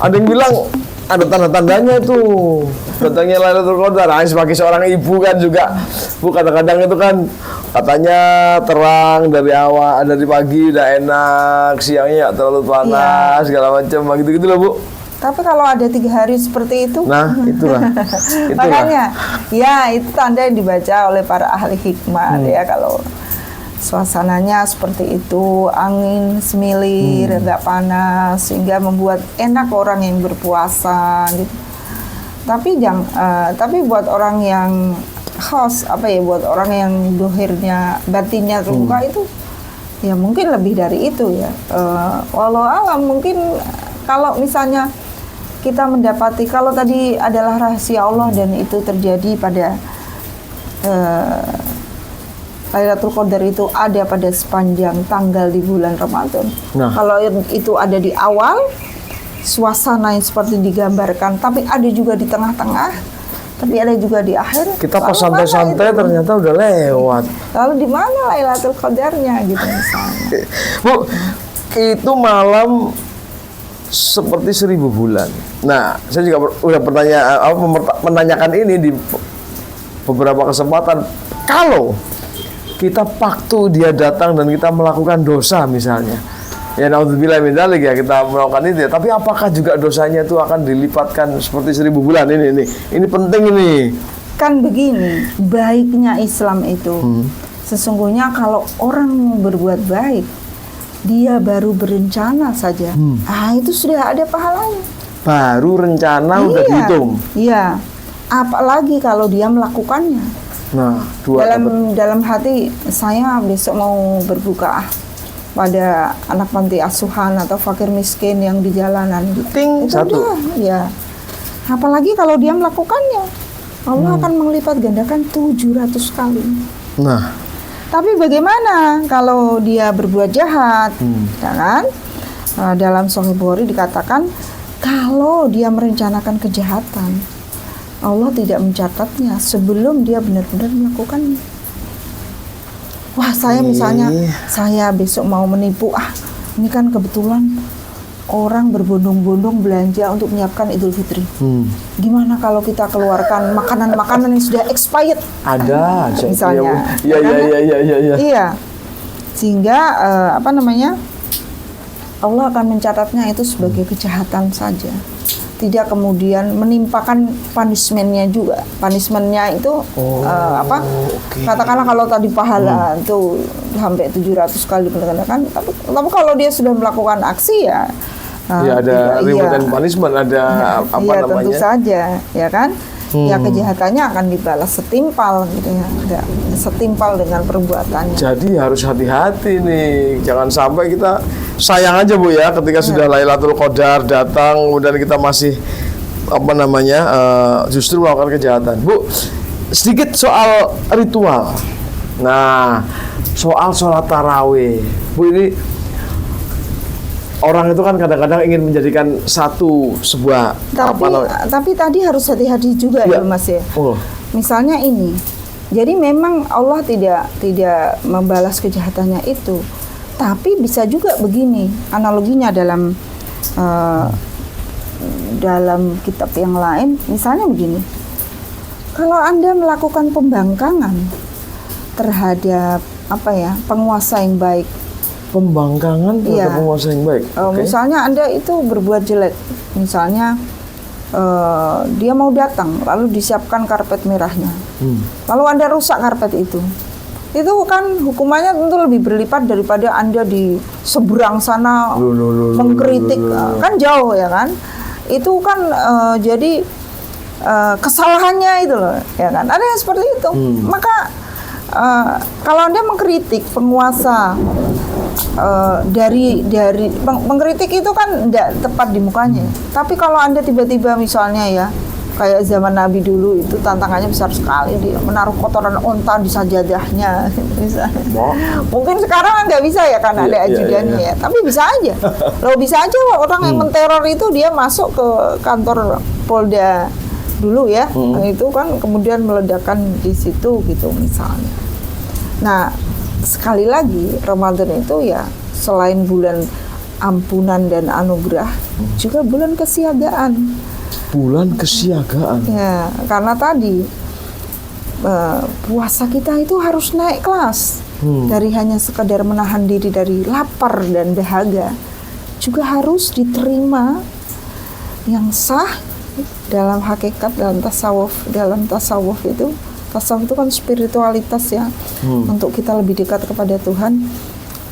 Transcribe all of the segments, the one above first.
Ada yang bilang ada tanda-tandanya tuh datangnya Lailatul Qadar. Nah, sebagai seorang ibu kan juga, Bu, kadang-kadang itu kan katanya terang dari awal, dari pagi udah enak, siangnya nggak terlalu panas, segala macam, gitu-gitu loh, Bu. Tapi kalau ada 3 hari seperti itu, nah itulah. Makanya, ya itu tanda yang dibaca oleh para ahli hikmah ya, kalau suasananya seperti itu, angin semilir, nggak panas, sehingga membuat enak orang yang berpuasa gitu. Tapi buat orang yang khos, buat orang yang dohirnya, batinnya terbuka itu, ya mungkin lebih dari itu ya. Walau alam, mungkin kalau misalnya kita mendapati, kalau tadi adalah rahasia Allah dan itu terjadi pada Lailatul Qadar itu ada pada sepanjang tanggal di bulan Ramadan. Nah, kalau itu ada di awal, suasana yang seperti digambarkan, tapi ada juga di tengah-tengah, tapi ada juga di akhir. Kita pas santai-santai ternyata udah lewat. Lalu di mana Lailatul Qadarnya gitu misalnya. Bu, itu malam seperti 1000 bulan. Nah, saya juga udah menanyakan ini di beberapa kesempatan. Kalau kita waktu dia datang dan kita melakukan dosa misalnya, ya naudzubillah min dzalik ya, kita melakukan itu ya, tapi apakah juga dosanya itu akan dilipatkan seperti 1000 bulan? Ini penting ini. Kan begini, baiknya Islam itu sesungguhnya kalau orang berbuat baik, dia baru berencana saja, itu sudah ada pahalanya. Baru rencana udah dihitung. Iya, apalagi kalau dia melakukannya. Nah, dalam hati saya besok mau berbuka pada anak panti asuhan atau fakir miskin yang di jalanan. Ting, satu. Ya. Apalagi kalau dia melakukannya, Allah akan melipat gandakan 700 kali. Nah, tapi bagaimana kalau dia berbuat jahat? Ya kan? Dalam Sahih Bukhari dikatakan kalau dia merencanakan kejahatan, Allah tidak mencatatnya sebelum dia benar-benar melakukannya. Wah, saya misalnya, saya besok mau menipu, ini kan kebetulan orang berbondong-bondong belanja untuk menyiapkan Idul Fitri. Gimana kalau kita keluarkan makanan-makanan yang sudah expired? Ada, misalnya. Iya. Iya. Sehingga Allah akan mencatatnya itu sebagai kejahatan saja. Tidak kemudian menimpakan punishment-nya juga. Punishment-nya itu katakanlah kalau tadi pahala itu sampai 700 kali kan, tapi kalau dia sudah melakukan aksi ya ada reward and punishment, ada namanya? Tentu saja, ya kan? Ya kejahatannya akan dibalas setimpal gitu ya, setimpal dengan perbuatannya. Jadi harus hati-hati nih, jangan sampai kita sayang aja Bu ya, ketika sudah Lailatul Qadar datang, kemudian kita masih justru melakukan kejahatan. Bu, sedikit soal ritual. Nah, soal sholat tarawih, Bu, ini orang itu kan kadang-kadang ingin menjadikan sebuah tapi tadi harus hati-hati juga ya Mas ya. Misalnya ini, jadi memang Allah tidak membalas kejahatannya itu, tapi bisa juga begini analoginya dalam kitab yang lain, misalnya begini, kalau Anda melakukan pembangkangan terhadap penguasa yang baik. Pembangkangan terhadap penguasa yang baik. Misalnya Anda itu berbuat jelek, misalnya dia mau datang, lalu disiapkan karpet merahnya, lalu Anda rusak karpet itu kan hukumannya tentu lebih berlipat daripada Anda di seberang sana mengkritik, kan jauh ya kan? Itu kan jadi kesalahannya itu loh, ya kan? Ada yang seperti itu. Maka kalau Anda mengkritik penguasa mengkritik itu kan tidak tepat di mukanya. Tapi kalau Anda tiba-tiba misalnya ya, kayak zaman Nabi dulu itu tantangannya besar sekali, dia menaruh kotoran unta di sajadahnya misalnya. Mungkin sekarang nggak bisa ya karena ada ajudannya ya, tapi bisa aja. Loh, bisa aja orang yang menteror itu dia masuk ke kantor Polda dulu ya, itu kan kemudian meledakkan di situ gitu misalnya. Nah, sekali lagi Ramadan itu ya selain bulan ampunan dan anugerah, juga bulan kesiagaan. Bulan kesiagaan. Ya, karena tadi puasa kita itu harus naik kelas. Dari hanya sekadar menahan diri dari lapar dan dahaga, juga harus diterima yang sah dalam hakikat, dalam tasawuf. Dalam tasawuf itu kan spiritualitas ya, untuk kita lebih dekat kepada Tuhan.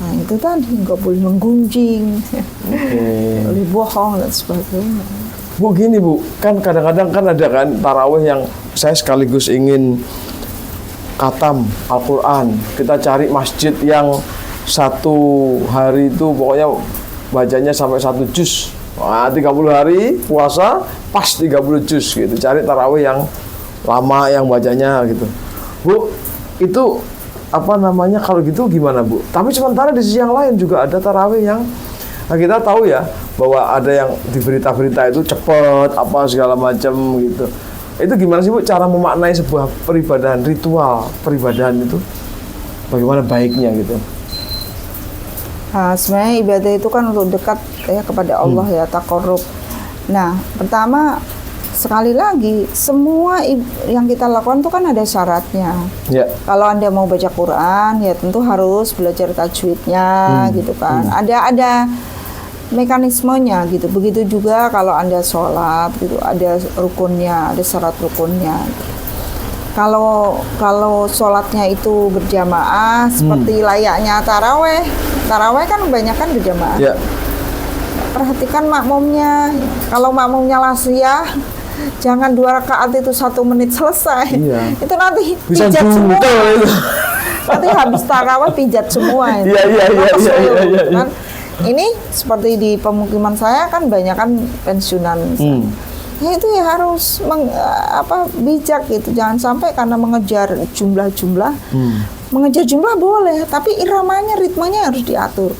Nah itu tadi nggak boleh menggunjing, boleh bohong dan sebagainya. Bu gini Bu, kan kadang-kadang kan ada kan tarawih yang saya sekaligus ingin khatam Al-Quran. Kita cari masjid yang satu hari itu pokoknya bacanya sampai 1 juz. Wah, 30 hari puasa pas 30 juz gitu. Cari tarawih yang lama yang bacanya gitu. Bu, itu apa namanya kalau gitu gimana Bu? Tapi sementara di sisi yang lain juga ada tarawih yang kita tahu ya bahwa ada yang di berita-berita itu cepet apa segala macam gitu. Itu gimana sih Bu cara memaknai sebuah peribadahan, ritual peribadahan itu? Bagaimana baiknya gitu? Nah, sebenarnya ibadah itu kan untuk dekat ya kepada Allah ya, taqarrub. Nah, pertama sekali lagi semua yang kita lakukan itu kan ada syaratnya. Ya. Kalau Anda mau baca Quran ya tentu harus belajar tajwidnya gitu kan. Ada mekanismenya gitu. Begitu juga kalau Anda sholat gitu, ada rukunnya, ada syarat rukunnya. Kalau sholatnya itu berjamaah seperti layaknya taraweh kan kebanyakan berjamaah. Ya. Perhatikan makmumnya. Kalau makmumnya lansia, jangan 2 rakaat itu 1 menit selesai. Iya. Itu nanti Bisa pijat semua. itu. Nanti habis taraweh pijat semua. Itu. Iya. Kan? Ini seperti di pemukiman saya kan banyak kan pensiunan. Ya itu ya harus bijak gitu. Jangan sampai karena mengejar jumlah. Mengejar jumlah boleh, tapi iramanya, ritmenya harus diatur.